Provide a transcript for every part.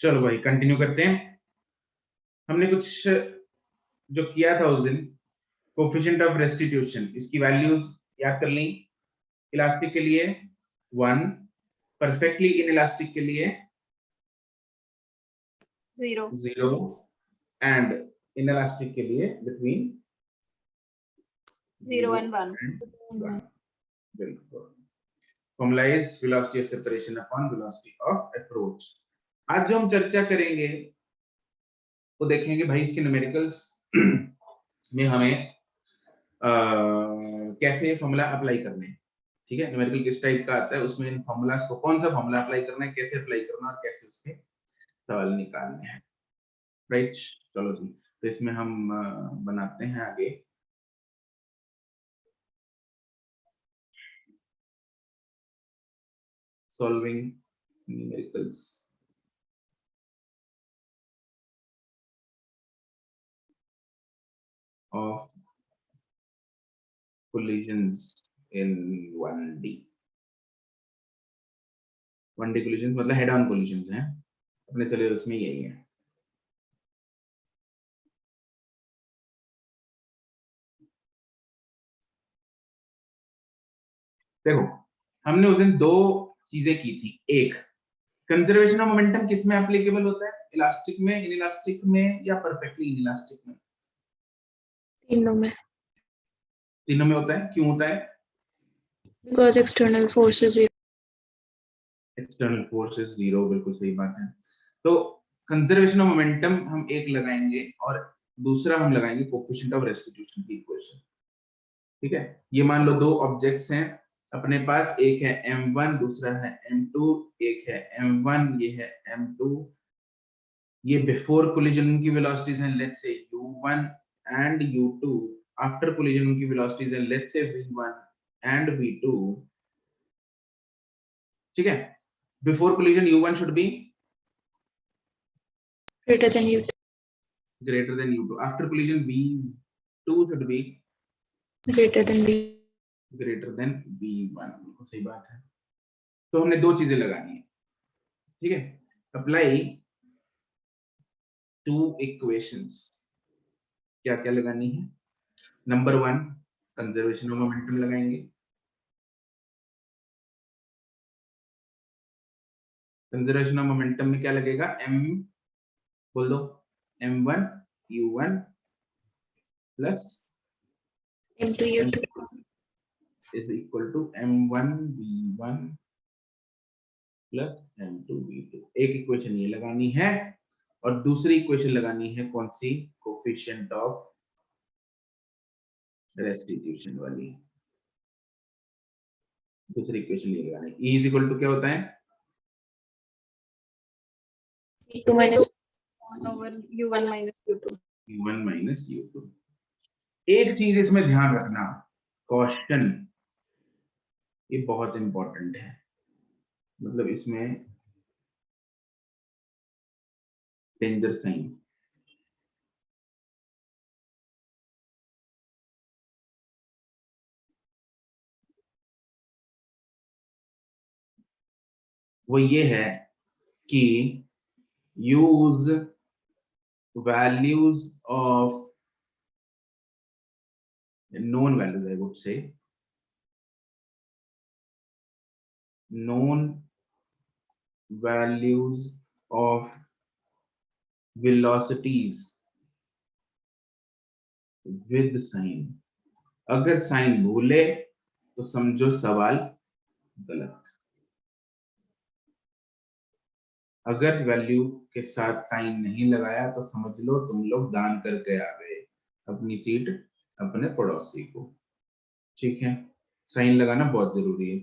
चलो भाई कंटिन्यू करते हैं। हमने कुछ जो किया था उस दिन, कोफिशिएंट ऑफ रेस्टिट्यूशन, इसकी वैल्यूज याद कर ली। इलास्टिक के लिए 1, परफेक्टली इनइलास्टिक के लिए 0 एंड इनइलास्टिक के लिए बिटवीन 0 and 1. बिल्कुल। Formalise velocity of separation upon velocity of approach. आज जो हम चर्चा करेंगे वो देखेंगे भाई इसके न्यूमेरिकल्स में हमें कैसे फॉर्मूला अप्लाई करने हैं। ठीक है, न्यूमेरिकल किस टाइप का आता है, उसमें इन फॉर्मूलाज को कौन सा फॉर्मूला अप्लाई करना है, कैसे अप्लाई करना है और कैसे उसके सवाल निकालने हैं। राइट, चलो जी, तो इसमें हम बनाते हैं आगे। Solving numericals of collisions in 1D। 1D collisions मतलब हेड ऑन collisions हैं अपने सिलेबस में, यही है। देखो हमने उस दिन दो चीजें की थी। एक, कंजर्वेशन ऑफ मोमेंटम किस में एप्लीकेबल होता है, इलास्टिक में, इनइलास्टिक में या परफेक्टली इनइलास्टिक में? तीनों में। तीनों में होता है। क्यों होता है? Because external force is 0. External force is 0, बिल्कुल सही बात है। तो कंजर्वेशन ऑफ मोमेंटम हम एक लगाएंगे और दूसरा हम लगाएंगे कोफिशिएंट ऑफ रेस्टिट्यूशन की इक्वेशन। ठीक है, ये मान लो दो ऑब्जेक्ट्स हैं अपने पास, एक है m1 दूसरा है m2, एक है m1 ये है m2। ये बिफोर कोलिजन उनकी वेलोसिटीज हैं, let's say u1 and u2। After collision उनकी वेलोसिटीज हैं, let's say v1 and v2। ठीक है, before collision u1 should be Greater than u2. greater than u2, after collision v2 should be Greater than v. greater than v1। बिल्कुल सही बात है। तो हमने दो चीजें लगानी है। ठीक है, अप्लाई टू इक्वेशंस। क्या क्या लगानी है? नंबर 1 कंजर्वेशन ऑफ मोमेंटम लगाएंगे। कंजर्वेशन ऑफ मोमेंटम में क्या लगेगा? m, बोल दो, m1 u1 plus into u2 is equal to m1 v1 plus m2 v2। एक इक्वेशन ये लगानी है और दूसरी इक्वेशन लगानी है कौन सी? कोफिशिएंट ऑफ रेस्टिट्यूशन वाली। दूसरी इक्वेशन ये लगानी है। E इज इक्वल टू क्या होता है? u2 minus 1 over u1 minus u2. u1 minus u2। एक चीज इसमें ध्यान रखना, क्वेश्चन, ये बहुत इंपॉर्टेंट है। मतलब इसमें डेंजर साइन, वो ये है कि use values of known values, I would say known values of velocities with sign। अगर साइन भूले तो समझो सवाल गलत। अगर वैल्यू के साथ साइन नहीं लगाया तो समझ लो तुम लोग दान करके आ गए अपनी सीट अपने पड़ोसी को। ठीक है, साइन लगाना बहुत जरूरी है।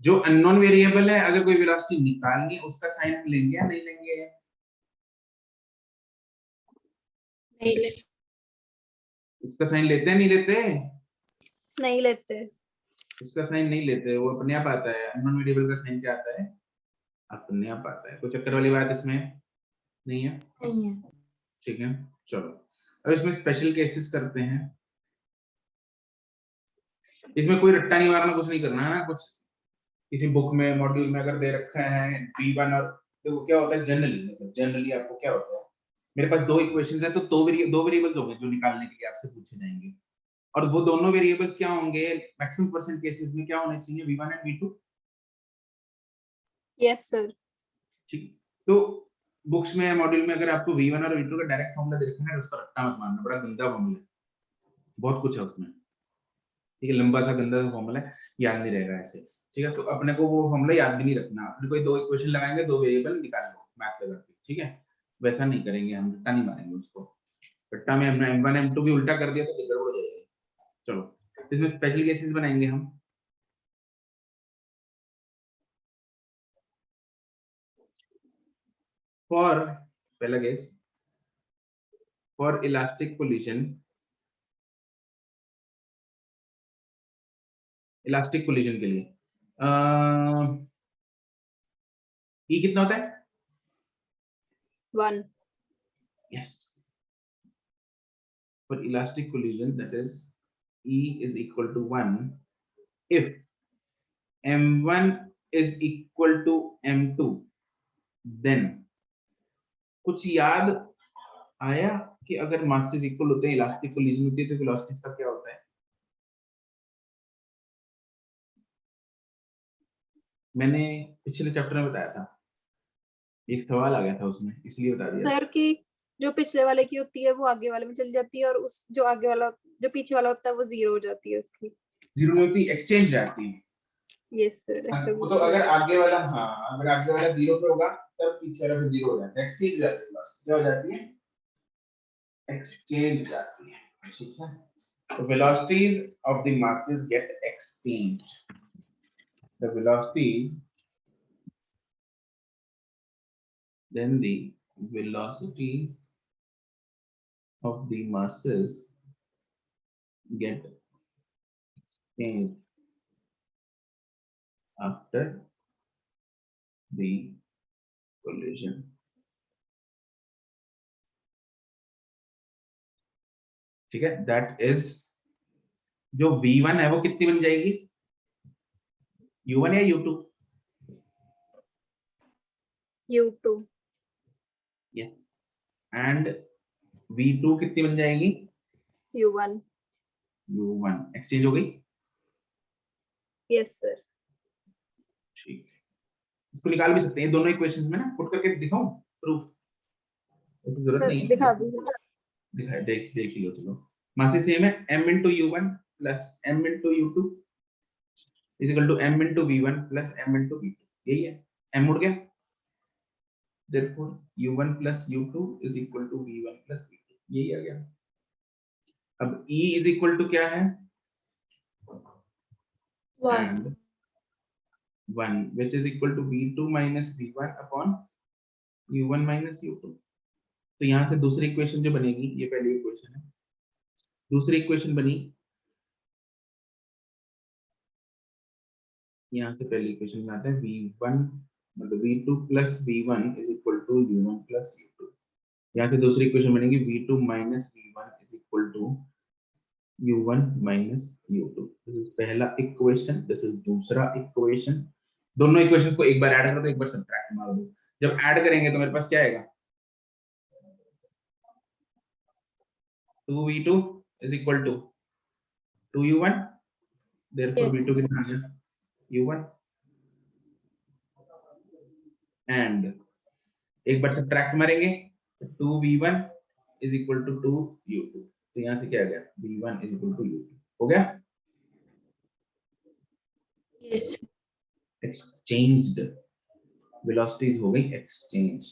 जो अननोन वेरिएबल है, अगर कोई वेलोसिटी निकालनी है उसका साइन हम लेंगे या नहीं लेंगे? नहीं ले। इसका साइन लेते हैं नहीं लेते? नहीं लेते। इसका साइन नहीं लेते, वो अपने आप आता है। अननोन वेरिएबल का साइन क्या आता है? अपने आप आता है। कोई चक्कर वाली बात इसमें नहीं है। नहीं है। ठीक है, चलो अब इसमें स्पेशल केसेस करते हैं। इसमें कोई रट्टा नहीं मारना, कुछ नहीं करना है ना। कुछ किसी बुक में मॉड्यूल में अगर दे रखा है v1 और देखो क्या होता है जनरली, मतलब जनरली आपको क्या होता है, मेरे पास दो इक्वेशंस हैं तो दो वेरिएबल्स होंगे जो निकालने के लिए आपसे पूछे जाएंगे, और वो दोनों वेरिएबल्स क्या होंगे, मैक्सिमम परसेंट केसेस में क्या होने चाहिए, v1 and v2। Yes, sir. ठीक, तो बुक्स में मॉड्यूल में अगर आपको v1 और v2 का डायरेक्ट फॉर्मूला देखना है, उसका रट्टा मत मारना, बड़ा गंदा फॉर्मूला है, बहुत कुछ है उसमें, ठीक है, लंबा सा गंदा फॉर्मूला है, याद नहीं रहेगा ऐसे, ठीक है। तो अपने को वो फॉर्मूला याद भी नहीं रखना, अपने को दो इक्वेशन लगाएंगे, दो वेरिएबल निकाल लो मैथ लगा के, ठीक है, वैसा नहीं करेंगे हम, रट्टा नहीं मारेंगे उसको, रट्टा में हमने m1 m2 भी उल्टा कर दिया तो गड़बड़ हो जाएगी। चलो इसमें स्पेशल केसेस बनाएंगे हम। फॉर पहला case, for elastic collision, elastic collision के लिए ई कितना होता है, 1. Yes, for elastic collision that is E is equal to 1 if m1 is equal to m2, then कुछ याद आया कि अगर मासेस इक्वल होते हैं, इलास्टिक कोलिजन होती है, तो वेलोसिटी का क्या होता है? मैंने पिछले चैप्टर में बताया था, एक सवाल आ गया था उसमें, इसलिए बता दिया। सर की जो पिछले वाले की होती है वो आगे वाले में चली जाती है, और उस जो आगे वाला जो पीछे वाला होता है वो 0 हो जाती है उसकी। जीरो में होती, एक्सचेंज जाती है। यस सर, ऐसा वो कुछ तो है। अगर आगे वाला, हाँ, अगर आगे वाला जीरो पे होगा तब पीछे वाला भी जीरो हो जाता है, एक्सचेंज हो जाती है, क्या हो जाती है, एक्सचेंज जाती है, ठीक है। तो velocities of the masses get exchanged, the velocities, then the velocities of the masses get exchanged after the collision, ठीक है। दैट इज, जो v1 है वो कितनी बन जाएगी, u1 या u2, U2. Yes, and v2 कितनी बन जाएगी, U1. u1, एक्सचेंज हो गई, यस सर। ठीक है। इसको निकाल भी सकते हैं दोनों इक्वेशंस में ना, पुट करके दिखाऊं प्रूफ, तो जरूरत सर नहीं है, दिखा दीजिए। दिखा देख देख लो चलो। मासे सेम है, m into u1 plus m into u2 is equal to m into v1 plus m into v2, यही है, m उड़ गया, therefore u1 plus u2 is equal to v1 plus v2, यही आ गया। अब e is equal to क्या है, 1. and 1 which is equal to v2 minus v1 upon u1 minus u2। तो यहां से दूसरी इक्वेशन जो बनेगी, ये पहली इक्वेशन है, दूसरी इक्वेशन बनी, यहाँ से पहली इक्वेशन बनाते हैं, v1 मतलब v2 plus v1 is equal to u1 plus u2, यहाँ से दूसरी इक्वेशन बनेगी v2 minus v1 is equal to u1 minus u2। This is पहला इक्वेशन, दिस इज दूसरा इक्वेशन। दोनों इक्वेशंस को एक बार ऐड कर दो, एक बार सब्ट्रैक्ट मार दो, जब ऐड करेंगे तो मेरे पास क्या आएगा, 2v2 is equal to 2u1, therefore Yes. v2 कितना आ गया, u1, एंड एक बार सब्ट्रैक्ट मारेंगे तो 2v1 is equal to 2u2, तो यहाँ से क्या आ गया, v1 is equal to u2, हो गया, Yes. एक्सचेंज्ड, वेलोसिटीज हो गई एक्सचेंज,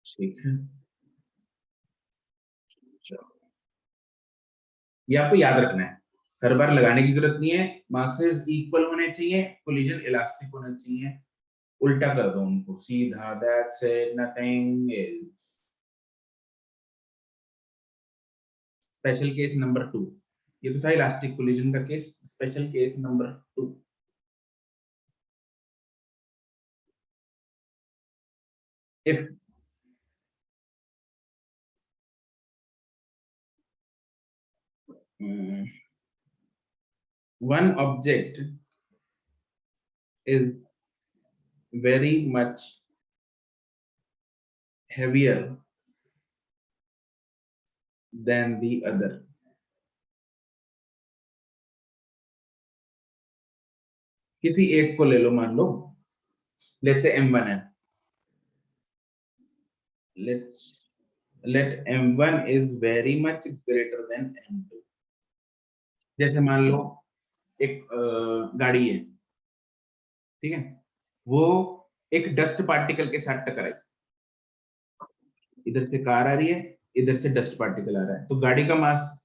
ठीक है। चलो ये आपको याद रखना है, हर बार लगाने की जरूरत नहीं है, मासेस इक्वल होने चाहिए, कोलिजन इलास्टिक होना चाहिए, उल्टा कर दो उनको सीधा, that's it, nothing else. Special case number 2, ये तो था इलास्टिक कोलिजन का case, special case number 2, if one object is very much heavier than the other. किसी एक को ले लो, मान लो let's say m1 है, let m1 is very much greater than m2. जैसे मान लो एक गाड़ी है, ठीक है, वो एक डस्ट पार्टिकल के साथ टकराई, इधर से कार आ रही है, इधर से डस्ट पार्टिकल आ रहा है, तो गाड़ी का mass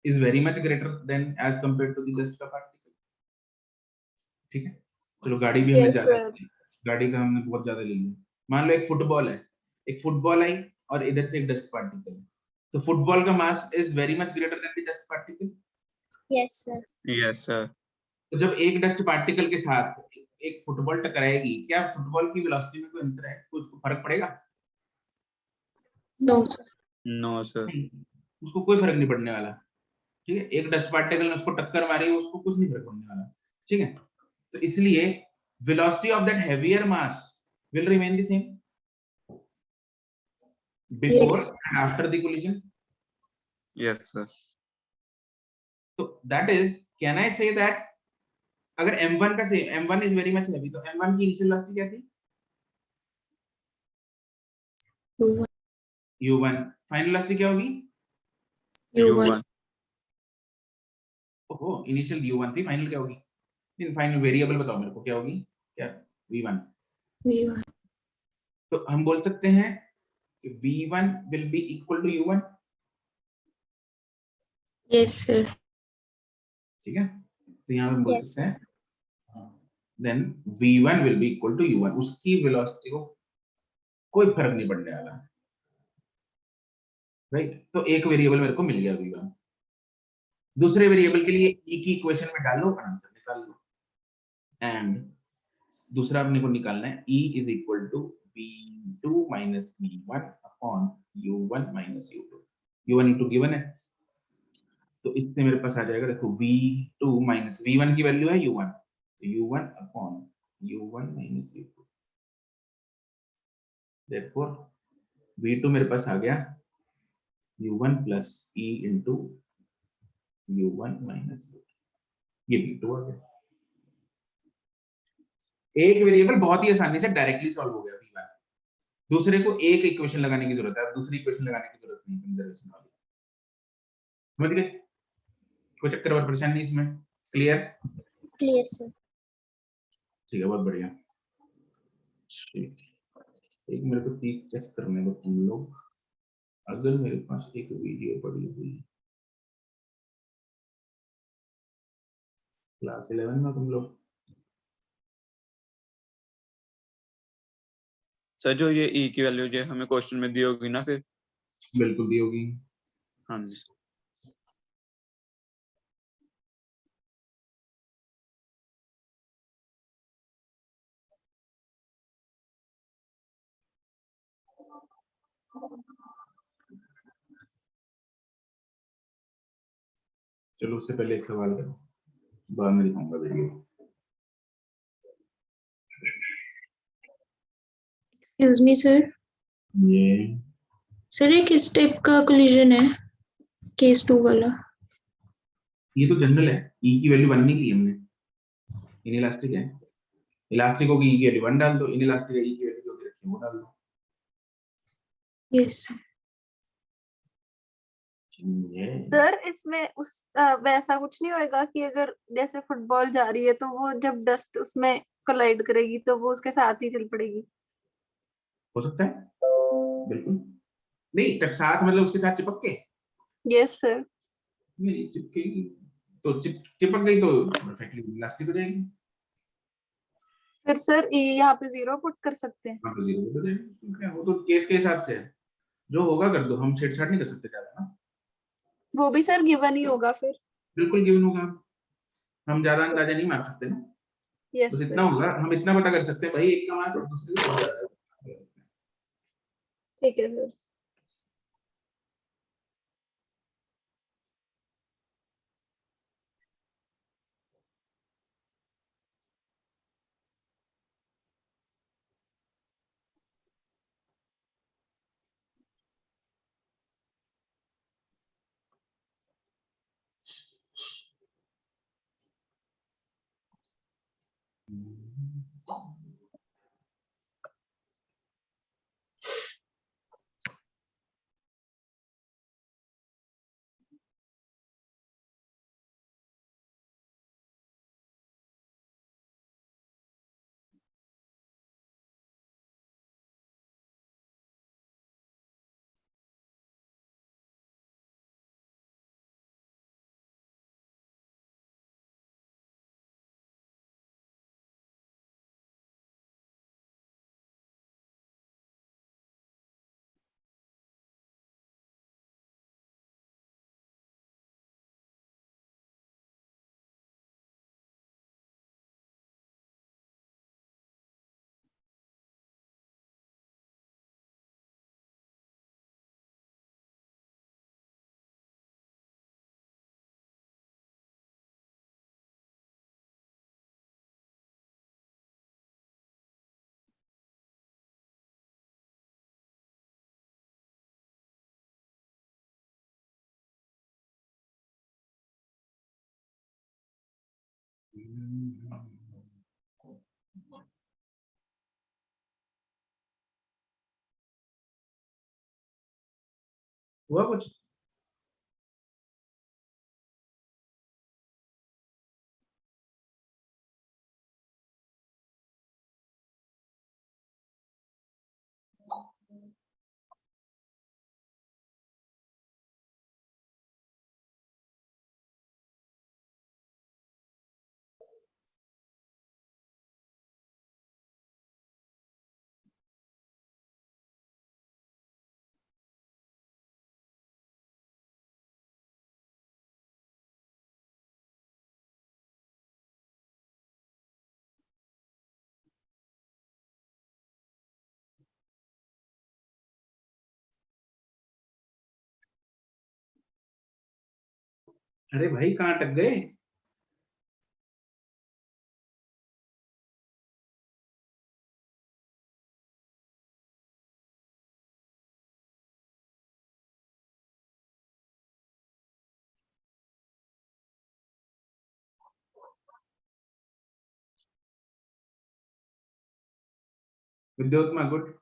is very much greater than as compare to the dust का पार्टिकल, ठीक है। चलो गाड़ी भी हमने Yes, ज्यादा sir. गाड़ी का हमने बहुत ज्यादा ले लिया। मान लो एक फुटबॉल है, एक फुटबॉल आई और इधर से एक डस्ट पार्टिकल है, तो फुटबॉल का mass is very much greater then the dust particle. Yes, sir. Yes, sir. तो जब एक डस्ट पार्टिकल के साथ एक फुटबॉल टकराएगी, क्या फुटबॉल की वेलोसिटी में कोई अंतर है, कुछ फर्क पड़ेगा? No, sir. No, sir. नहीं, उसको कोई फर्क नहीं पड़ने वाला, ठीक है। एक डस्ट पार्टिकल ने उसको टक्कर मारी, उसको कुछ नहीं फर्क पड़ने वाला, ठीक है। तो इसलिए velocity of that heavier mass will remain the same before Yes. and after the collision. Yes, sir. So that is, can I say that अगर m1 का से m1 is very much heavy, तो m1 की initial velocity क्या थी? U1. u1. Final velocity क्या होगी? U1. ओहो, इनिशियल u1 थी, फाइनल क्या होगी? इन फाइनल वेरिएबल बताओ मेरे को, क्या होगी? क्या? v1. V1. तो हम बोल सकते हैं कि v1 will be equal to u1, Yes, sir. ठीक है। तो यहाँ पे बोल Yes. सकते हैं then v1 will be equal to u1, उसकी वेलोसिटी को कोई फर्क नहीं पड़ने वाला, राइट। तो एक वेरिएबल मेरे को मिल गया v1। दूसरे वेरिएबल के लिए e की इक्वेशन में डालो, आंसर निकाल लो। एंड दूसरा अपने को निकालना है e is equal to v2 minus v1 upon u1 minus u2। u1 into given है, तो इससे मेरे पास आ जाएगा, देखो v2 minus v1 की वैल्यू है u1, तो u1 upon u1 minus u2। therefore v2 मेरे पास आ गया u1 plus e into u1 minus u2, ये v2 आ गया। एक वेरिएबल बहुत ही आसानी से डायरेक्टली सॉल्व हो गया v1। दूसरे को एक इक्वेशन लगाने की जरूरत है, दूसरी इक्वेशन लगाने की जरूरत नहीं, कंजर्वेशन वाली। समझ गए? कोई चक्कर और परेशानी नहीं इसमें? क्लियर? Clear, sir. ठीक है, बहुत बढ़िया। ठीक, एक मेरे को चीज चेक करने दो तुम लोग। अगर मेरे पास एक वीडियो पड़ी हुई क्लास 11 में, तुम लोग सर जो ये e की वैल्यू जो हमें क्वेश्चन में दी होगी ना, फिर बिल्कुल दी होगी। हाँ जी। चलो उससे पहले एक सवाल करो, बाद में दिखाऊंगा वीडियो। Excuse me, sir. ये सर ये किस टाइप का कोलिजन है? केस 2 वाला। तो जनरल है, ई की वैल्यू 1 नहीं ली हमने, इनइलास्टिक है। इलास्टिक होगी ई की वैल्यू 1 डाल दो, इनइलास्टिक है ई की वैल्यू जो भी रखी है वो डाल दो। Yes, sir. सर इसमें उस वैसा कुछ नहीं होएगा कि अगर जैसे फुटबॉल जा रही है तो वो जब डस्ट उसमें कोलाइड करेगी तो वो उसके साथ ही चल पड़ेगी? हो सकता है, बिल्कुल। नहीं, तक साथ मतलब उसके साथ चिपक के? Yes sir. नहीं चिपकेगी, तो चिपक गई तो परफेक्टली इलास्टिक हो जाएगी। फिर सर यहाँ पे 0 पुट कर सकते हैं? हाँ तो 0 हो जाएगी, ठीक है। वो तो केस के हिसाब से है, जो होगा कर दो, हम छेड़छाड़ नहीं कर सकते ज्यादा ना। वो भी सर गिवन ही होगा फिर? बिल्कुल गिवन होगा, हम ज्यादा अंदाजा नहीं मार सकते ना। यस बस सर। इतना होगा, हम इतना पता कर सकते हैं भाई, एक का मास दूसरे से बहुत ज्यादा है। ठीक है सर। हुआ कुछ? अरे भाई कहाँ अटक गए? Vidyotma good.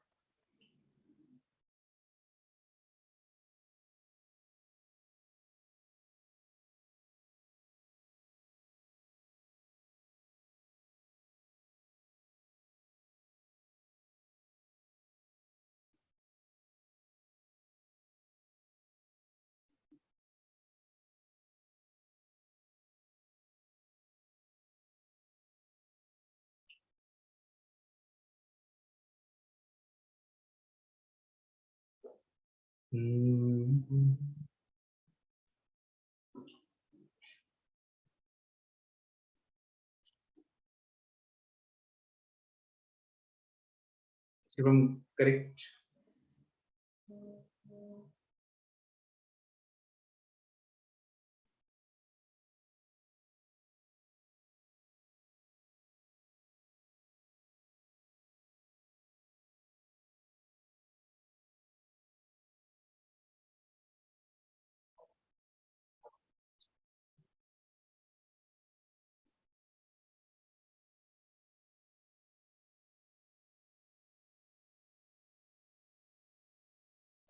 Shivam correct.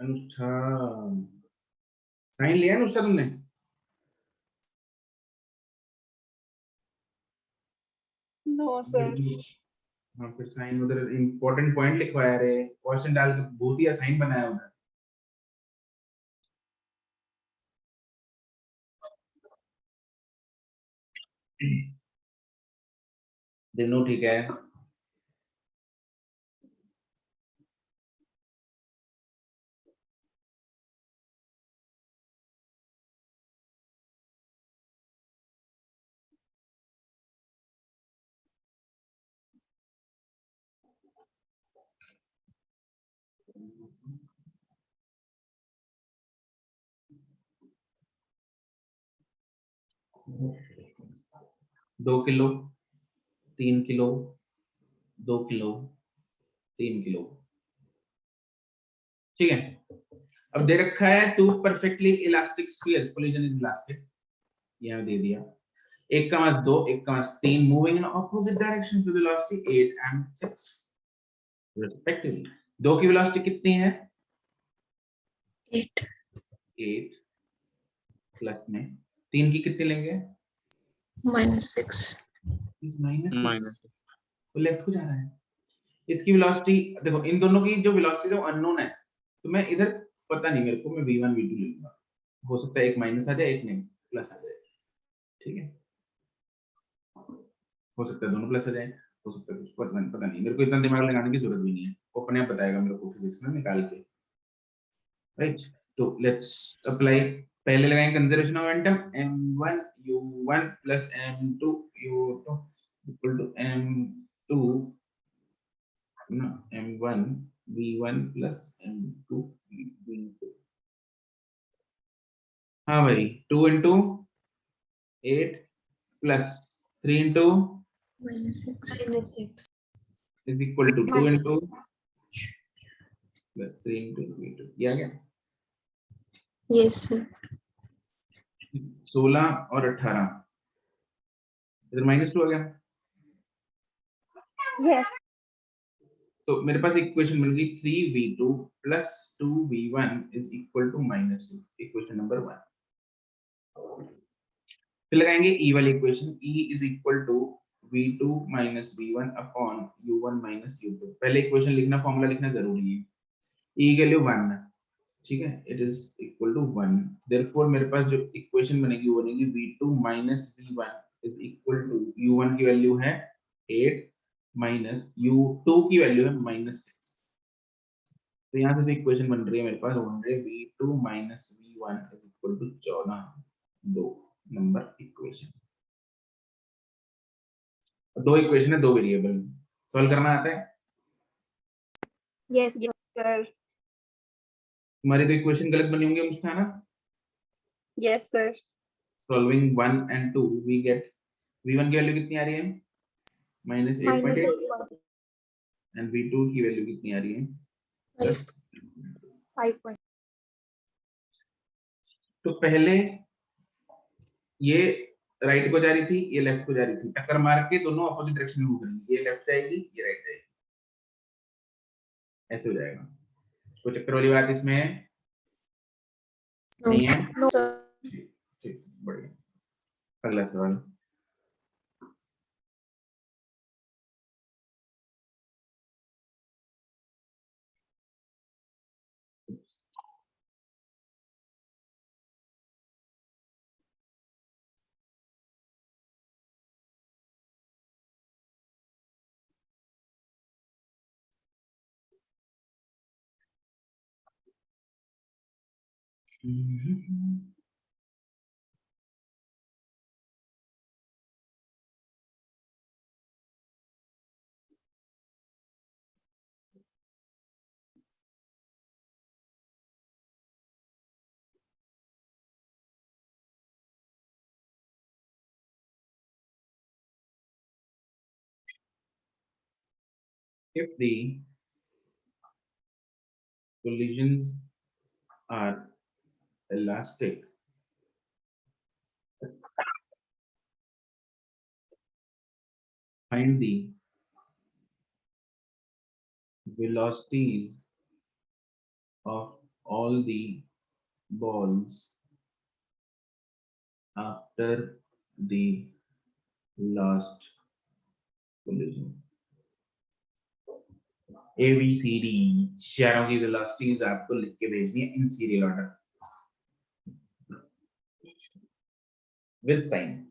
Anushtha sign लिया अनुष्ठा तुमने? No sir. हाँ फिर साइन उधर इम्पोर्टेंट पॉइंट लिखवाया रे, क्वेश्चन डाल के बहुत ही साइन बनाया उधर। दिनों ठीक है। दो किलो, 3 किलो, 2 किलो, 3 किलो, ठीक है। अब दे रखा है two perfectly elastic spheres, collision is elastic, यहाँ दे दिया। 1 का मास 2, 1 का mass 3, moving in opposite directions with velocity 8 and 6 respectively. 2 की वेलोसिटी कितनी है? 8 8 प्लस में 3 की कितनी लेंगे? -6 इस -6 माइनस तो लेफ्ट को जा रहा है। इसकी वेलोसिटी देखो, इन दोनों की जो वेलोसिटी है वो अननोन है, तो मैं इधर पता नहीं मेरे को, मैं v1 v2 ले लूंगा। हो सकता है एक माइनस आ जाए, एक नहीं प्लस आ जाए, ठीक है। हो सकता है दोनों प्लस आ जाए, हो सकता है कुछ पता नहीं, मेरे को इतना दिमाग लगाने की जरूरत भी नहीं है, वो अपने आप बताएगा मेरे को फिजिक्स में निकाल के, राइट। तो लेट्स अप्लाई। पहले लगाएंगे conservation of momentum, m1 u1 plus m2 u2 equal to m2 ना m1 v1 plus m2 v2। हाँ भाई, 2 into 8 plus 3 into -6 -6 is equal to 2 into plus 3 into v2। ये आ गया। यस सर 16 और 18 इधर -2 आ गया। यस तो मेरे पास इक्वेशन बन गई 3v2 plus 2v1 is equal to -2, equation number 1। फिर लगाएंगे e वाली equation, e is equal to v2 minus v1 upon u1 minus u2। पहले इक्वेशन लिखना, फॉर्मूला लिखना जरूरी है। e के लिए 1, ठीक है, it is equal to 1। Therefore मेरे पास जो इक्वेशन बनेगी वो बनेगी v2 minus v1 is equal to u1 की वैल्यू है 8 minus u2 की वैल्यू है -6। तो यहाँ से जो इक्वेशन बन रही है मेरे पास, वो बन रही है v2 minus v1 is equal to 14, 2 number equation. दो इक्वेशन है, दो वेरिएबल, सॉल्व करना आता है? यस सर तुम्हारी तो इक्वेशन गलत बनी होंगी Muskana. Yes sir solving 1 and 2 we get v1 की वैल्यू कितनी आ रही है? -8.8 एंड v2 की वैल्यू कितनी आ रही है? प्लस। 5 तो पहले ये राइट को जा रही थी, ये लेफ्ट को जा रही थी, टक्कर मार के दोनों अपोजिट डायरेक्शन में मूव करेंगी, ये लेफ्ट जाएगी, ये राइट जाएगी, ऐसे हो जाएगा। कोई चक्कर वाली बात इसमें है? नहीं है? नो सर ठीक ठीक, बढ़िया। अगला सवाल। If the collisions are elastic, find the velocities of all the balls after the last collision। A B C D चारों की वेलोसिटीज आपको लिख के भेजनी है in serial order with sign.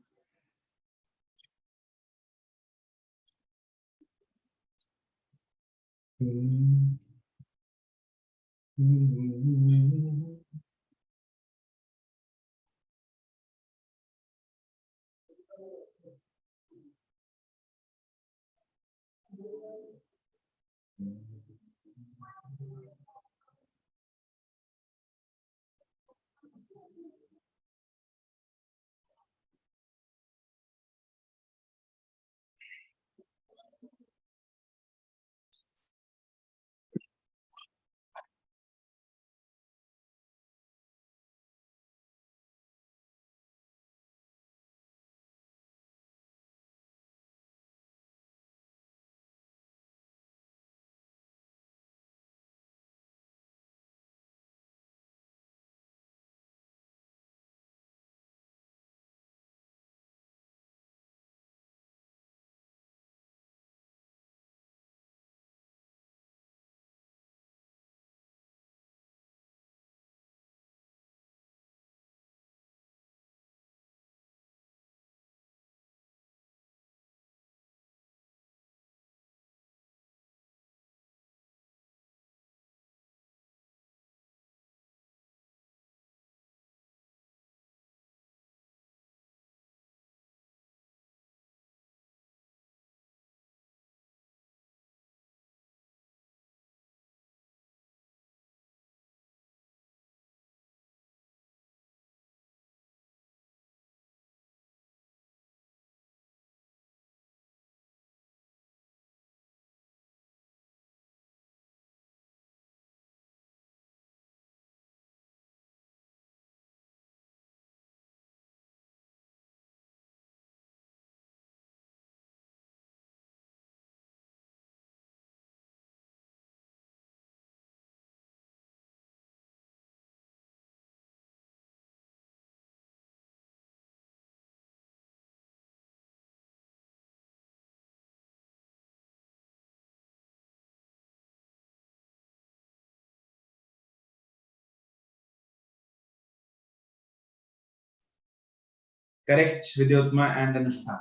Correct Vidyotma and Anushtha.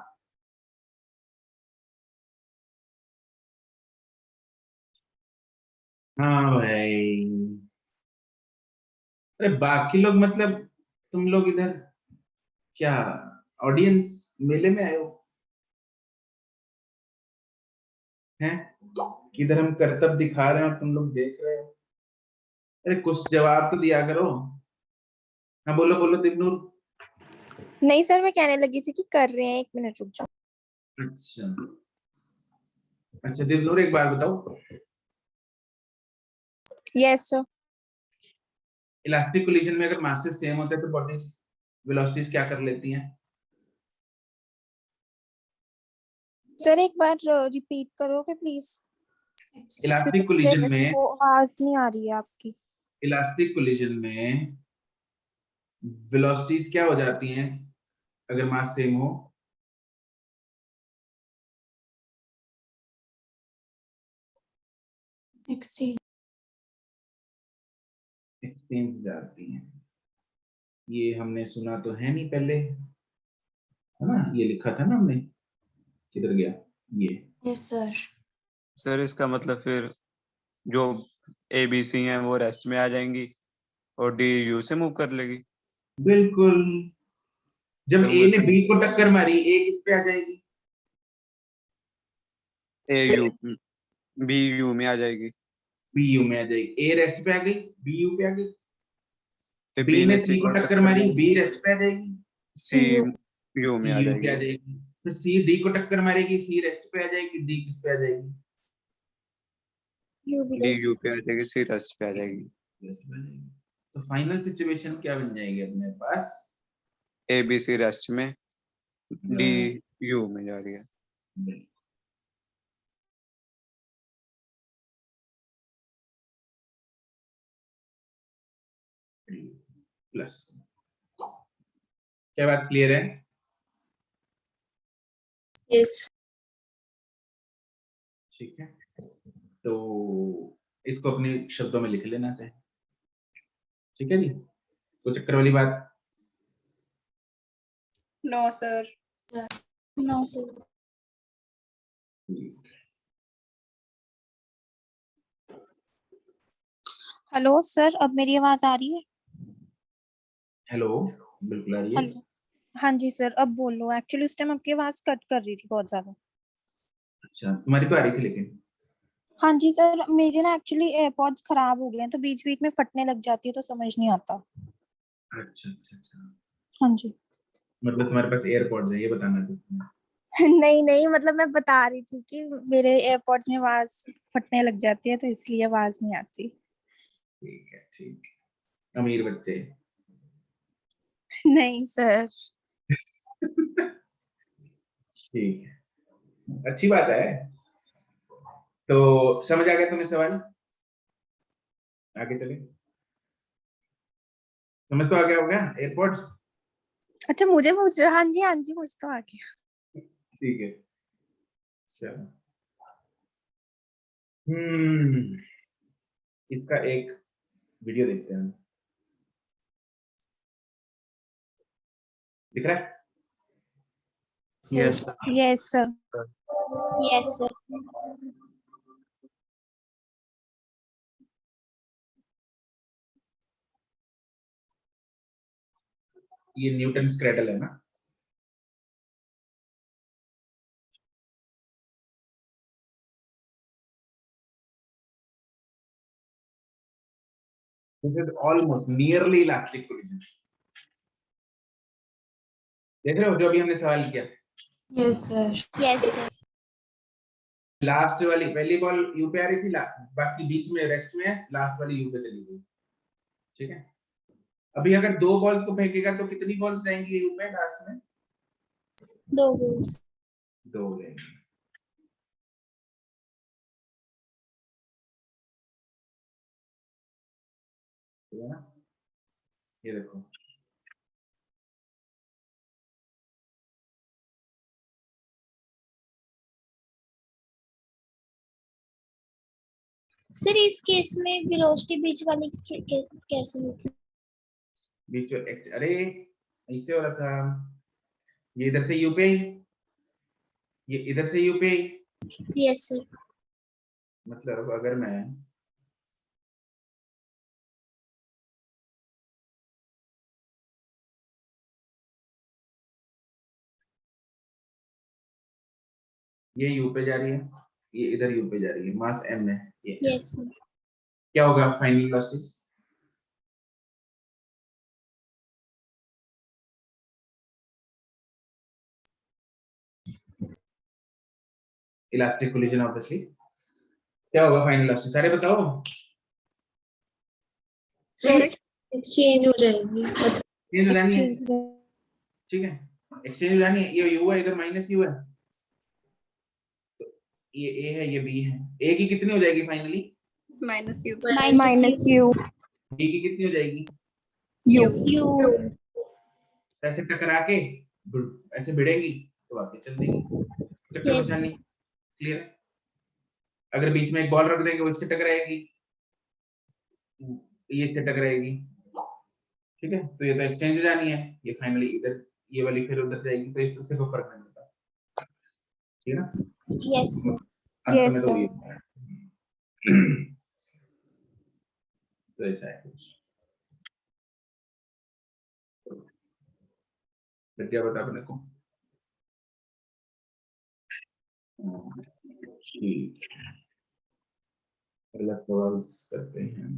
हाँ भाई, अरे बाकी लोग मतलब तुम लोग इधर क्या ऑडियंस मेले में आए हो हैं? किधर हम करतब दिखा रहे हैं और तुम लोग देख रहे हो? अरे कुछ जवाब तो दिया करो। हाँ बोलो बोलो दिबनूर। नहीं सर, मैं कहने लगी थी कि कर रहे हैं, 1 मिनट रुक जाओ। अच्छा अच्छा दिबनूर, एक बात बताओ, यस सर। इलास्टिक कोलिजन में अगर मासेस सेम होते हैं तो बॉडीज वेलोसिटीज क्या कर लेती हैं? सर एक बार रिपीट करोगे प्लीज? इलास्टिक कोलिजन में, वो आवाज नहीं आ रही है आपकी। इलास्टिक कोलिजन में वेलोसिटीज क्या हो जाती हैं अगर मास सेम हो? एक्सचेंज। एक्सचेंज जाती हैं। ये हमने सुना तो है नहीं पहले, है ना? ये लिखा था ना हमने, किधर गया ये? Yes sir. सर इसका मतलब फिर जो ए बी सी हैं वो रेस्ट में आ जाएंगी और डी यू से मूव कर लेगी। बिल्कुल, जब तो ए ने मतलब बी को टक्कर मारी, ए किस पे आ जाएगी? ए यू बी यू में आ जाएगी। बी यू में आ जाएगी। ए रेस्ट पे आ गई, बी यू पे आ गई। फिर बी बी ने ने सी सी को को टक्कर टक्कर मारी, मारी, बी रेस्ट पे आ जाएगी, सी यू में सी आ यू पे आ जाएगी। जाएगी। फिर सी डी को टक्कर मारेगी, सी रेस्ट पे आ जाएगी, डी किस पे आ जाएगी? डी यू पे आ जाएगी, सी रेस्ट पे आ जाएगी। रेस्ट पे आ जाएगी। तो फाइनल सिचुएशन क्या बन जाएगी अपने पास? ए बी सी रेस्ट में, डी यू में जा रही है। प्लस, क्या बात क्लियर है? यस। ठीक है, तो इसको अपने शब्दों में लिख लेना चाहिए। ठीक है जी, कोई चक्कर वाली बात? No sir. No sir. Hello sir, अब मेरी आवाज आ रही है? हेलो, बिल्कुल आ रही है। हेलो। हाँ जी सर, अब बोलो। एक्चुअली उस टाइम आपकी आवाज कट कर रही थी बहुत ज्यादा। अच्छा, तुम्हारी तो आ रही थी लेकिन। हाँ जी सर, मेरे ना एक्चुअली एयरपॉड्स खराब हो गए हैं तो बीच बीच में फटने लग जाती है तो समझ नहीं आता। अच्छा अच्छा अच्छा, हाँ जी। मतलब तुम्हारे पास एयरपॉड्स है, ये बताना था तुम्हें। नहीं नहीं, मतलब मैं बता रही थी कि मेरे एयरपॉड्स में आवाज फटने लग जाती है तो इसलिए आवाज नहीं आती। ठीक है ठीक है, अमीर बच्चे। नहीं सर। ठीक है, अच्छी बात है। तो समझ आ गया तुम्हें सवाल? आगे चले, समझ तो आ गया होगा एयरपॉड्स? अच्छा मुझे पूछ रहे हो? हाँ जी हाँ जी, मुझे तो आ गया। ठीक है, चलो। इसका एक वीडियो देखते हैं, दिख रहा है? Yes. Yes sir. Yes sir. ये न्यूटन स्क्रेडल है ना? This is almost nearly elastic collision. देख रहे हो जो अभी हमने सवाल किया? Yes sir. Yes sir. Last वाली पहली बॉल यू पे आ रही थी, बाकी बीच में रेस्ट में है, लास्ट वाली यू पे चली गई। ठीक है, अभी अगर दो बॉल्स को फेंकेगा तो कितनी बॉल्स जाएंगी यू पे लास्ट में? 2 गोल्स। दो जाएंगी। ठीक है ना? ये देखो, सर इस केस में वेलोसिटी बीच वाली कैसे होगी? बीच में अरे ऐसे हो रहा था, ये इधर से यू पे आई, ये इधर से यू पे आई। Yes sir. मतलब अगर मैं ये यू पे जा रही है, ये इधर यू पे जा रही है, मास m है ये, यस सर। क्या होगा final velocity? Elastic collision obviously, क्या होगा फाइनल वेलोसिटी? सारे बताओ। एक्सचेंज हो जाएगी मतलब चेंज हो जानी है, एक्सचेंज। ठीक है, एक्सचेंज हो जानी है। ये यू है, इधर माइनस यू है, तो ये ए है, ये बी है। ए की कितनी हो जाएगी finally? -u minus u. B की कितनी हो जाएगी? u u. ऐसे टकरा के ऐसे भिड़ेंगी तो आगे चल देंगी, चक्कर Yes. बचानी। क्लियर? अगर बीच में एक बॉल रख देंगे वो इससे टकराएगी, ये इससे टकराएगी, ठीक है। तो ये तो एक्सचेंज हो जानी है, ये फाइनली इधर, ये वाली फिर उधर जाएगी, तो इससे कोई फर्क नहीं पड़ता, ठीक है ना। Yes sir. अंत Yes, में तो sir. ये तो ऐसा है कुछ। फिर क्या बता अपने को? ठीक, अगला सवाल करते हैं।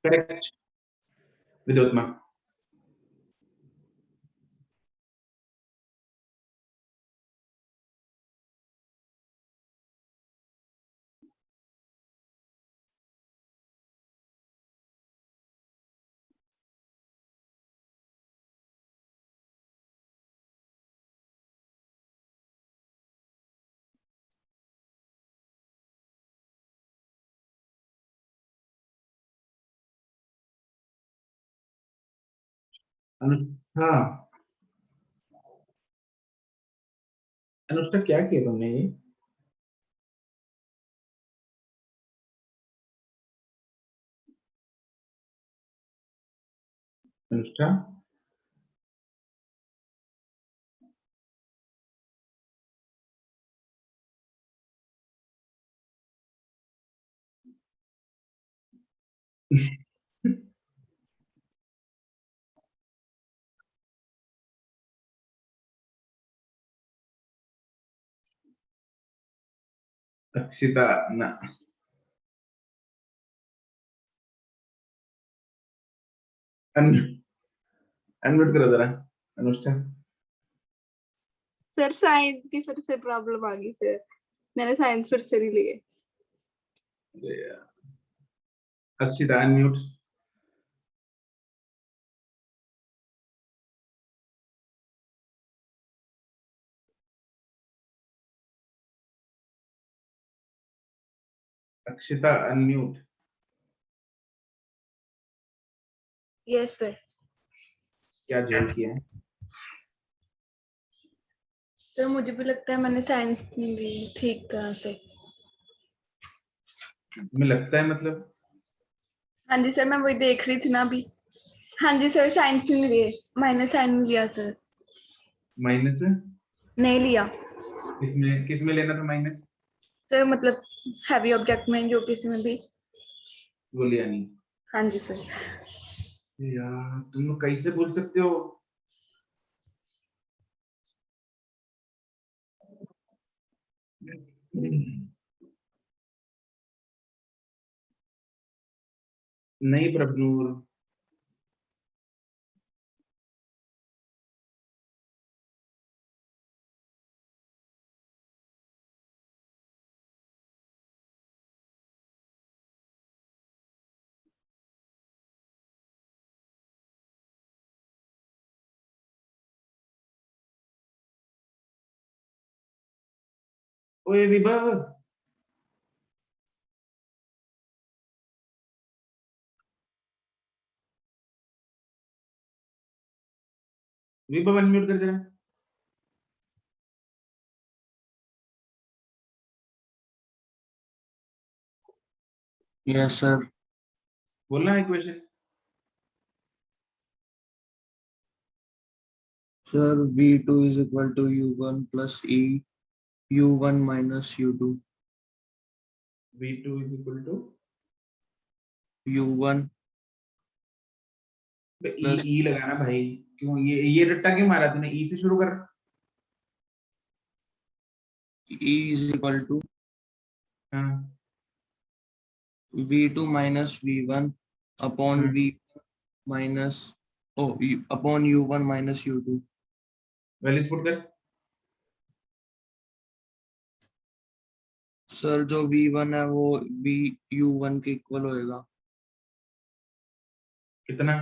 करेक्ट विद्युत अनुष्का, अनुष्का क्या किया तुमने ये? अनुष्का, अक्षिता ना, अनम्यूट करो जरा अनुष्का। सर साइंस की फिर से प्रॉब्लम आ गई सर, मैंने साइंस फिर से नहीं लिए। अरे यार, Akshita unmute. Akshita unmute. Yes sir. क्या जोड़ किया है? सर मुझे भी लगता है मैंने साइंस नहीं ली ठीक तरह से। तुम्हें लगता है मतलब? हाँ जी सर, मैं वही देख रही थी ना अभी। हाँ जी सर, साइंस नहीं लिए, मैंने साइंस लिया सर। माइनस नहीं लिया किसमें लेना था माइनस? सर, मतलब हैवी ऑब्जेक्ट में जो किसी में भी। वो लिया नहीं? हाँ जी सर। यार तुम लोग कैसे बोल सकते हो? नहीं प्रभनूर, ओए विभव, विभव अनम्यूट कर जरा। Yes sir. बोलना है question. Sir V2 is equal to U1 plus E U1 minus U2 V2 is equal to U1 ई, ई लगाना भाई। क्यों ये रट्टा क्यों मारा तूने? ई से शुरू कर। E is equal to हाँ V2 minus V1 upon हाँ, V minus upon U1 minus U2। Values put कर। सर जो V1 है वो V U1 के इक्वल होएगा। कितना?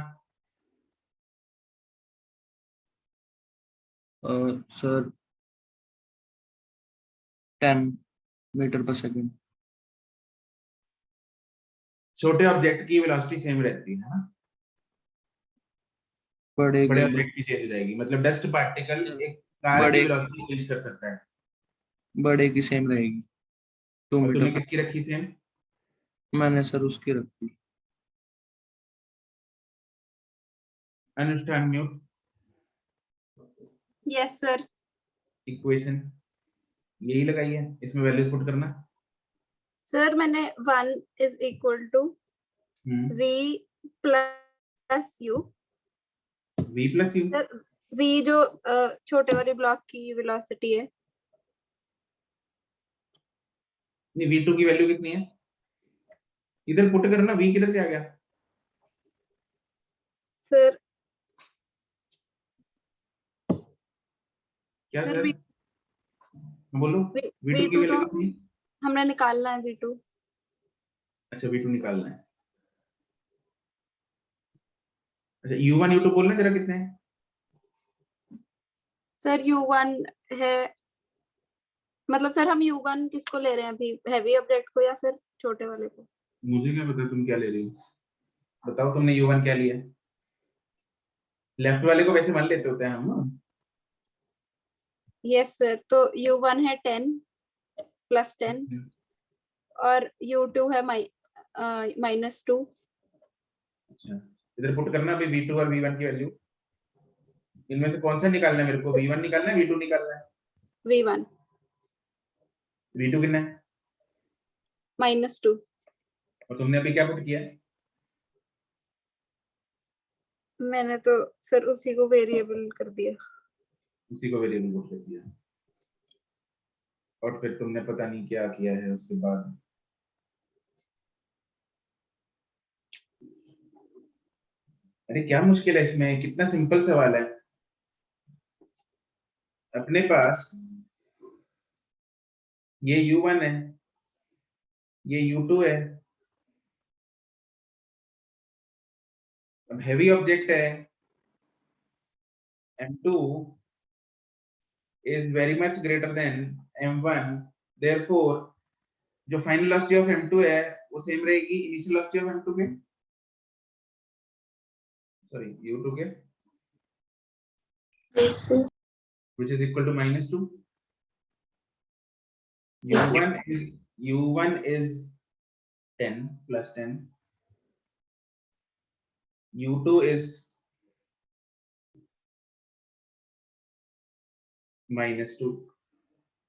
सर 10 मीटर पर सेकेंड। छोटे ऑब्जेक्ट की वेलोसिटी सेम रहती है ना? बड़े बड़े की ऑब्जेक्ट की चेंज हो जाएगी, मतलब डस्ट पार्टिकल एक कार की बड़े वेलोसिटी चेंज कर सकता है। बड़े की सेम रहेगी 2 और मीटर तूने पर। किसकी रखी सेम? मैंने सर उसकी रख दी। Anushka unmute. Yes sir. Equation यही लगाई है, इसमें वैल्यूज पुट करना। सर मैंने 1 is equal to v plus u। v plus u. Sir v जो छोटे वाले ब्लॉक की वेलोसिटी है। नहीं, v2 की वैल्यू कितनी है? इधर पुट करना, v किधर से आ गया? सर क्या सर सर? बोलो। v2 की v2 वैल्यू तो कितनी? हमने निकालना है v2। अच्छा v2 निकालना है। अच्छा u1 u2 बोलना जरा कितने हैं? सर u1 है, मतलब सर हम u1 किसको ले रहे हैं अभी, हैवी ऑब्जेक्ट को या फिर छोटे वाले को? मुझे क्या पता तुम क्या ले रही हो, बताओ तुमने u1 क्या लिया है? लेफ्ट वाले को वैसे मान लेते होते हैं हम। यस सर, तो U1 है 10 प्लस 10 और U2 है -2। अच्छा, इधर पुट करना अभी V2 और V1 की वैल्यू। इनमें से कौन सा निकालना है मेरे को? V1 निकालना है, V2 निकालना है? V1 V2 कितना है? -2। और तुमने अभी क्या पुट किया है? मैंने तो सर उसी को वेरिएबल कर दिया। उसी को वेरिएबल पुट कर दिया, और फिर तुमने पता नहीं क्या किया है उसके बाद। अरे क्या मुश्किल है इसमें, कितना सिंपल सवाल है। अपने पास ये U1 है, ये U2 है, अब हैवी ऑब्जेक्ट है, M2 is very much greater than M1, therefore जो फाइनल वेलोसिटी ऑफ M2 है वो सेम रहेगी इनिशियल वेलोसिटी ऑफ M2 के, सॉरी U2 के, Yes, sir. which is equal to -2. Yes. U1 is 10 plus 10, U2 is -2,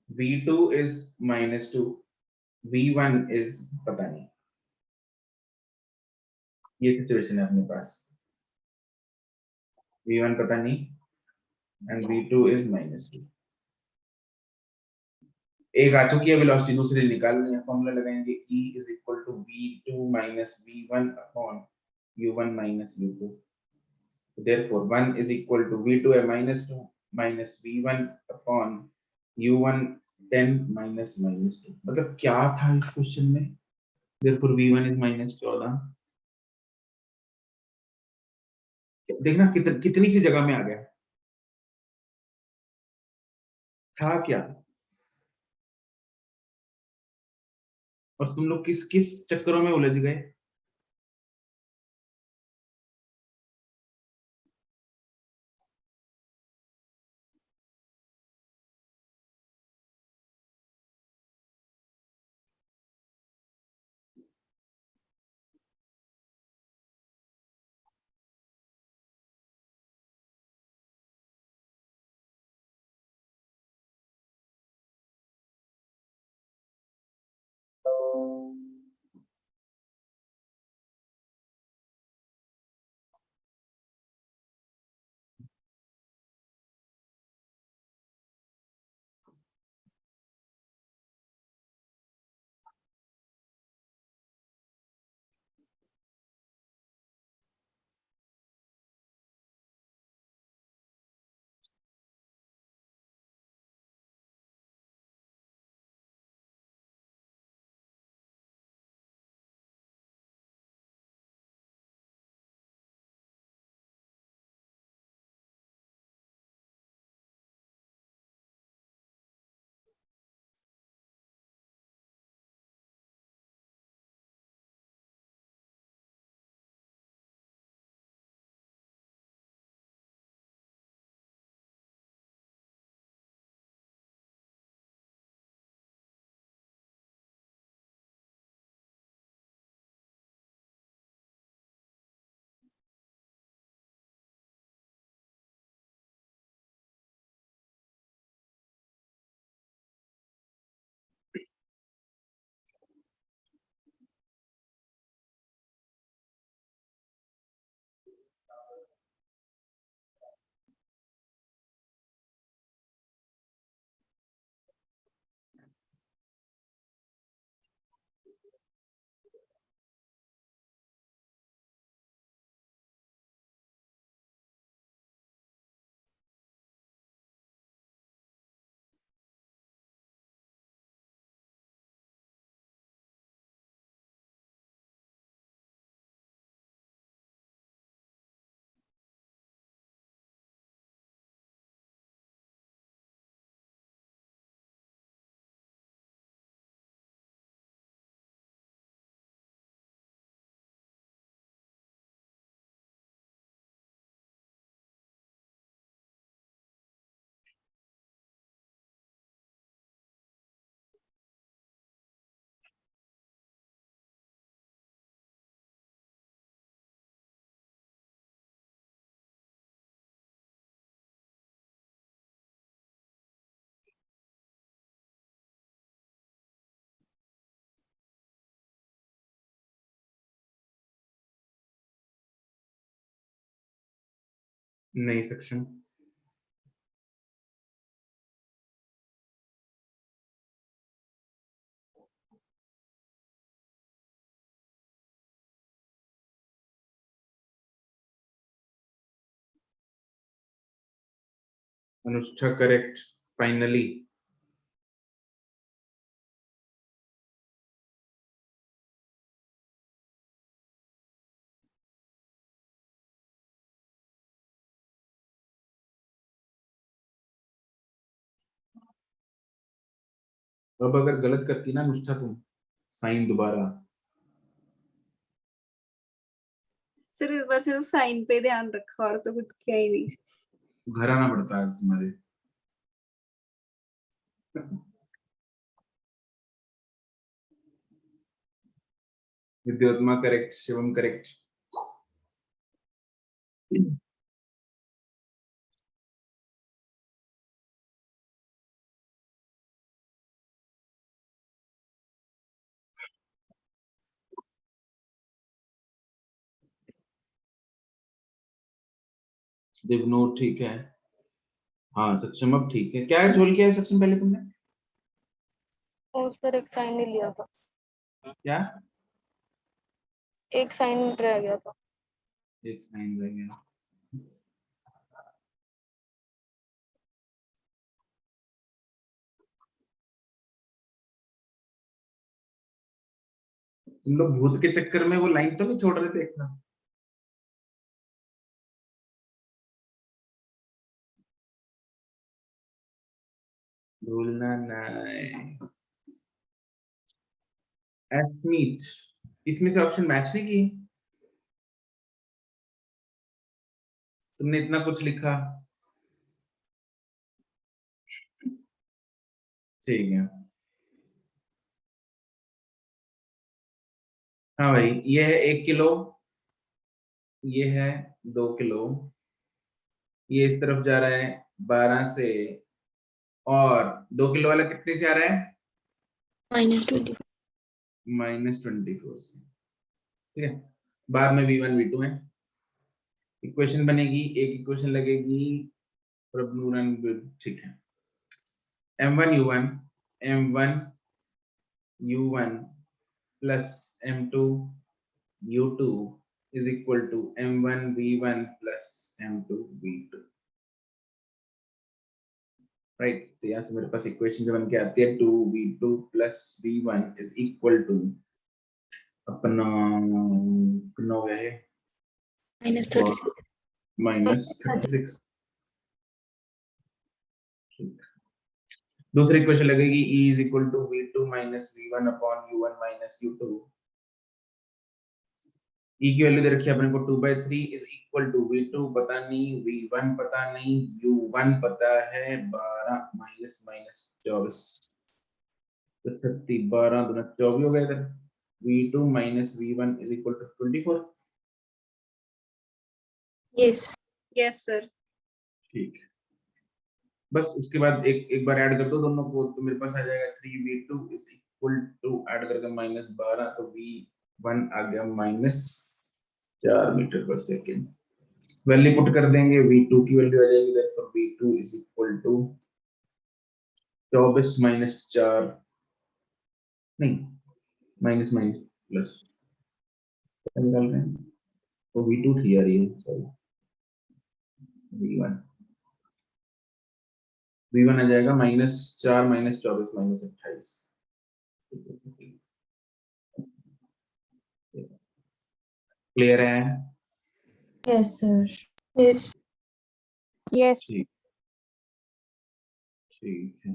V2 is -2, V1 is पता नहीं। ये situation है अपने पास, V1 पता नहीं and V2 is -2। एक आ चुकी है वेलोसिटी, दूसरी निकालनी है, फॉर्मूला लगाएंगे E is equal to V2 minus V1 upon U1 minus U2। Therefore 1 is equal to V2 है -2 minus V1 upon U1 10 minus -2। मतलब क्या था इस क्वेश्चन में? Therefore V1 is -14। देखना कितनी सी जगह में आ गया था क्या, और तुम लोग किस किस चक्करों में उलझ गए। नहीं सक्षम। अनुष्ठा करेक्ट फाइनली। अब अगर गलत करती ना अनुष्ठा तुम, साइन दोबारा। सर इस बार सिर्फ साइन पे ध्यान रखा और तो कुछ किया ही नहीं। घर आना पड़ता है आज तुम्हारे। Vidyottama correct, Shivam correct. दिवनोट ठीक है। हाँ सक्षम अब ठीक है। क्या झोल किया है सक्षम पहले तुमने? और सर एक साइन नहीं लिया था, क्या? एक साइन रह गया था। एक साइन रह गया। तुम लोग भूत के चक्कर में वो लाइन तो नहीं छोड़ रहे थे इतना? भूलना नहीं। एस्मीट, इसमें से ऑप्शन मैच नहीं किए? तुमने इतना कुछ लिखा। ठीक है। हाँ भाई, ये है 1 किलो, ये है 2 किलो, ये इस तरफ जा रहा है 12 से, और 2 किलो वाला कितने से आ रहा है? -20। -24 से। ठीक है, बाद में v1 v2 है। इक्वेशन बनेगी, एक इक्वेशन लगेगी प्रभनुरन, ठीक है। m1 u1 m1 u1 plus m2 u2 is equal to m1 v1 plus m2 v2, right. तो यहाँ से मेरे पास इक्वेशन जो बन के आती है 2v2 plus v1 is equal to अपना कितना हो गया है? -36। दूसरी इक्वेशन लगेगी E is equal to v2 minus v1 upon u1 minus u2। E की वैल्यू दे रखी है अपने को 2/3 is equal to v2 पता नहीं, v1 पता नहीं, u1 पता है 12 माइनस 24, तो 30, 12 दूना 24 हो गया इधर। v2 minus v1 is equal to 24। Yes. Yes sir. ठीक है, बस उसके बाद एक बार ऐड कर दो दोनों को, तो मेरे पास आ जाएगा 3v2 is equal to add करके -12, तो v1 आ गया -4 मीटर पर सेकेंड। वैल्यू पुट कर देंगे, v2 की वैल्यू आ जाएगी therefore v2 is equal to 24 minus 4, नहीं माइनस माइनस प्लस निकाल रहे हैं, तो v2 थी आ रही है, सॉरी v1 आ जाएगा -4 माइनस 24 माइनस 28। क्लियर है? Yes sir. यस। यस। ठीक, ठीक है।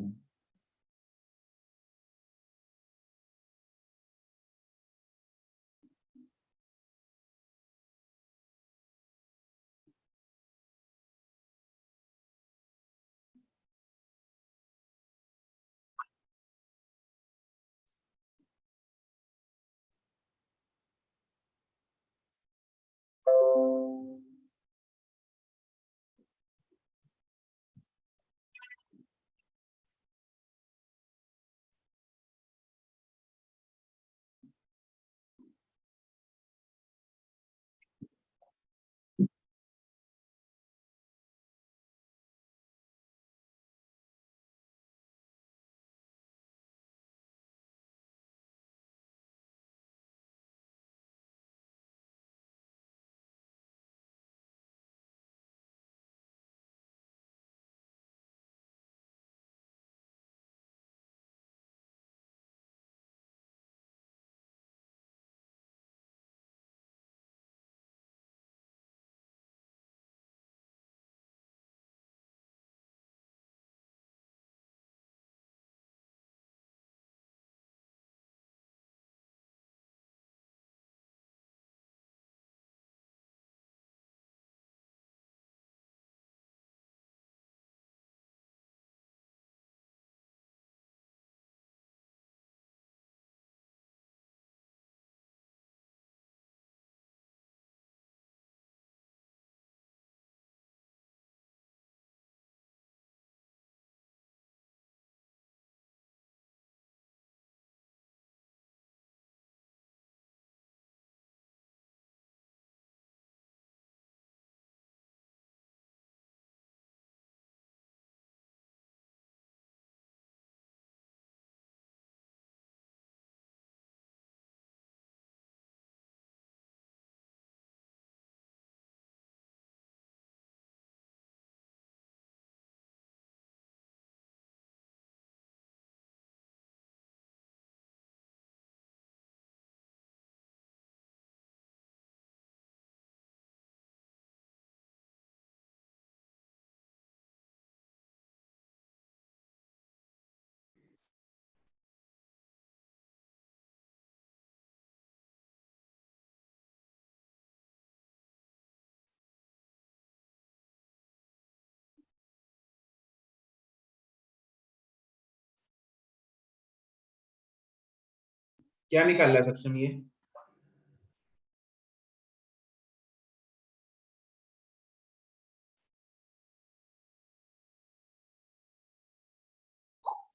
क्या निकाल रहा है सक्षम ये?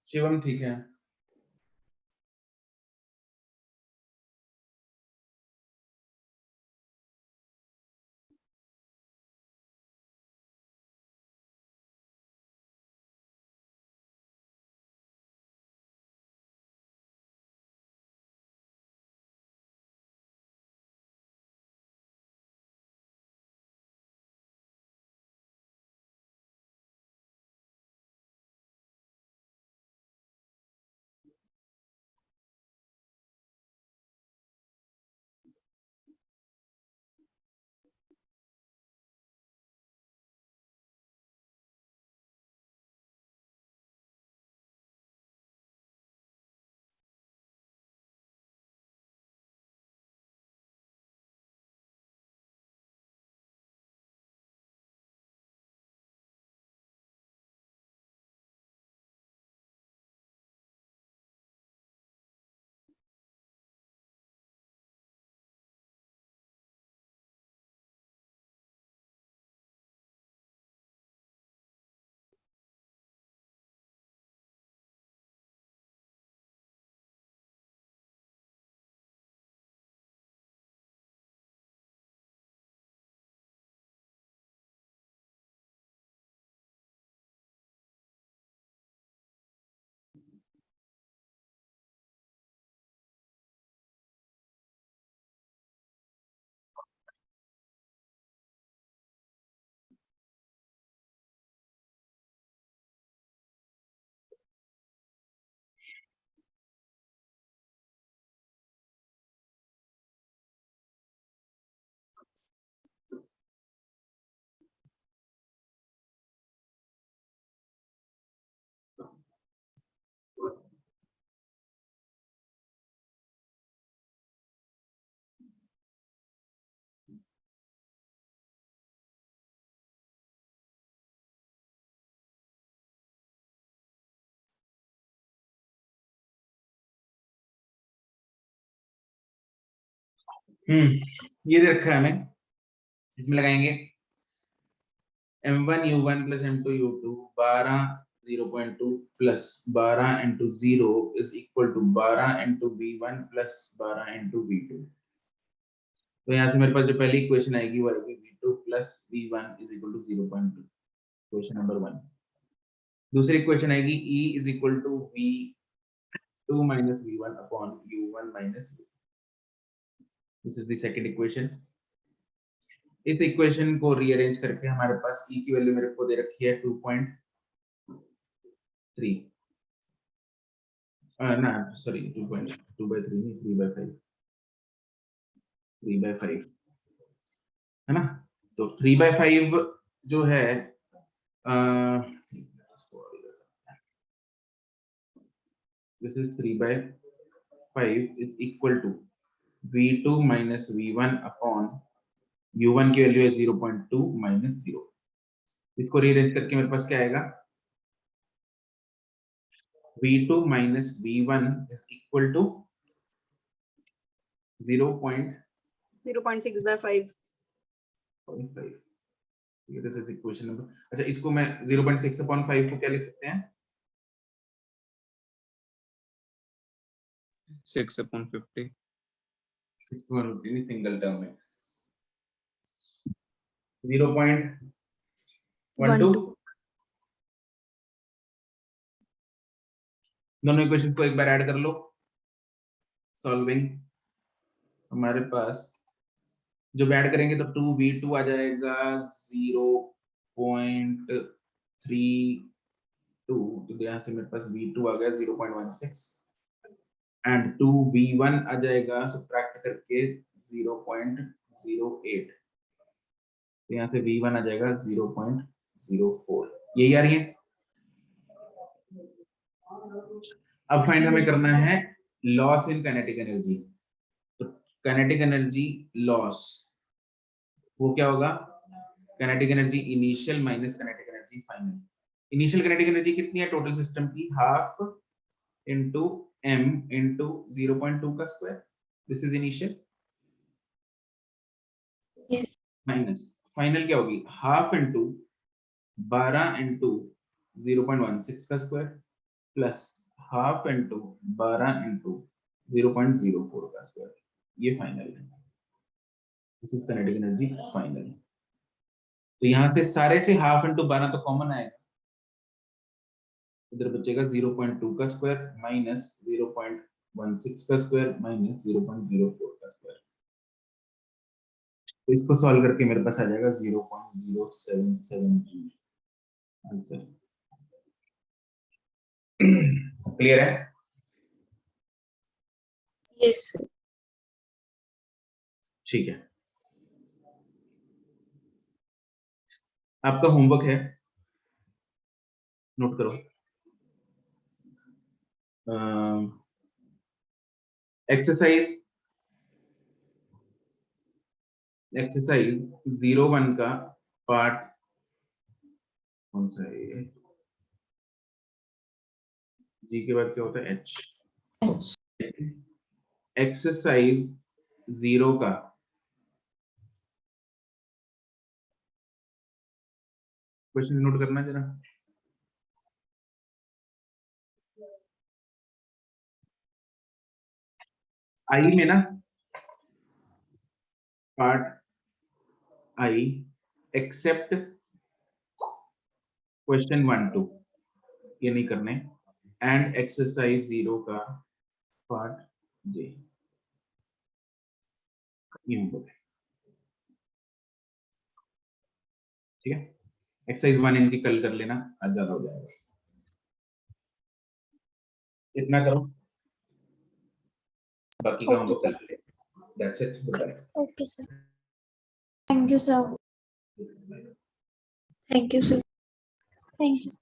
शिवम ठीक है। ये दे रखा है हमें, इसमें लगाएंगे m1 u1 plus m2 u2 12 0.2 plus 12 into 0 is equal to 12 into v1 plus 12 into v2। तो यहाँ से मेरे पास जो पहली इक्वेशन आएगी वो आएगी v2 plus v1 is equal to 0.2, equation number 1। दूसरी इक्वेशन आएगी e is equal to v2 minus v1 upon u1 minus v2। This is the second equation। इस इक्वेशन को रीअरेंज करके हमारे पास e की वैल्यू मेरे को दे रखी है 2.3 ना सॉरी 2.2/3 नहीं 3/5 है ना। तो 3/5 जो है this is 3/5 is equal to v2 minus v1 upon u1 की वैल्यू है 0.2 minus 0। इसको रीअरेंज करके मेरे पास क्या आएगा, v2 minus v1 is equal to 0.6/5। This is equation number। अच्छा इसको मैं 0.6/5 को क्या लिख सकते हैं, 6/50। सिंगल टर्म में 0.12। दोनों इक्वेशंस को एक बार ऐड कर लो, सॉल्विंग हमारे पास जब ऐड करेंगे तो 2v2 आ जाएगा 0.32, तो यहाँ से मेरे पास v2 आ गया 0.16 एंड 2v1 आ जाएगा सब्ट्रैक्ट करके 0.08, तो यहाँ से v1 आ जाएगा 0.04। यही आ रही है। अब फाइंड हमें करना है लॉस इन काइनेटिक एनर्जी। तो काइनेटिक एनर्जी लॉस वो क्या होगा, kinetic energy initial minus kinetic energy final. Initial kinetic energy कितनी है टोटल सिस्टम की, हाफ इनटू m into 0.2 का square, this is initial, yes, minus final क्या होगी, हाफ इंटू 12 इंटू 0.16 का square plus half into 12 into 0.04 का square, ये final है, this is kinetic energy final. तो यहाँ से सारे से हाफ इंटू 12 तो कॉमन आएगा, इधर बचेगा 0.2 का स्क्वायर माइनस 0.16 का स्क्वायर माइनस 0.04 का स्क्वायर। तो इसको सॉल्व करके मेरे पास आ जाएगा 0.077 आंसर। क्लियर है? yes, sir. ठीक है, आपका होमवर्क है, नोट करो। एक्सरसाइज 01 का पार्ट कौन सा है ये? जी के बाद क्या होता है, एच। एक्सरसाइज 0 का क्वेश्चन नोट करना जरा। आई में ना, पार्ट आई एक्सेप्ट क्वेश्चन 1 2 ये नहीं करने, एंड एक्सरसाइज 0 का पार्ट जे, ये होगा, ठीक है। एक्सरसाइज 1 इनकी कल कर लेना, आज ज्यादा हो जाएगा, इतना करो, बाकी का Okay, होमवर्क sir. कल ले। That's it, bye. Okay, sir. Thank you, sir. Thank you, sir. Thank you.